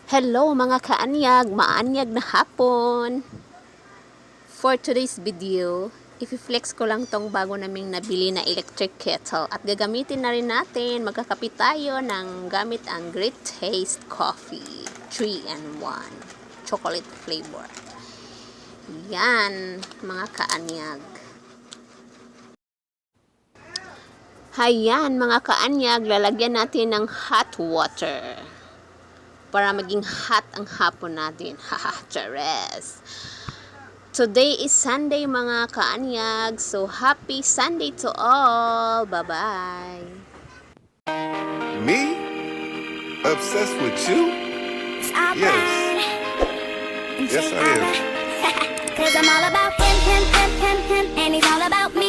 Hello mga kaanyag, maanyag na hapon. For today's video, i-flex ko lang tong bago naming nabili na electric kettle at gagamitin na rin natin, magkakape tayo ng gamit ang Great Taste Coffee 3-in-1 chocolate flavor. Yan mga kaanyag. Hayan mga kaanyag, lalagyan natin ng hot water para maging hot ang hapon natin. Haha, chares. Today is Sunday mga kaanyag, so happy Sunday to all. Bye-bye. Me? Obsessed with you? Yes. Yes, I am. 'Cause I'm all about him, and he's all about me.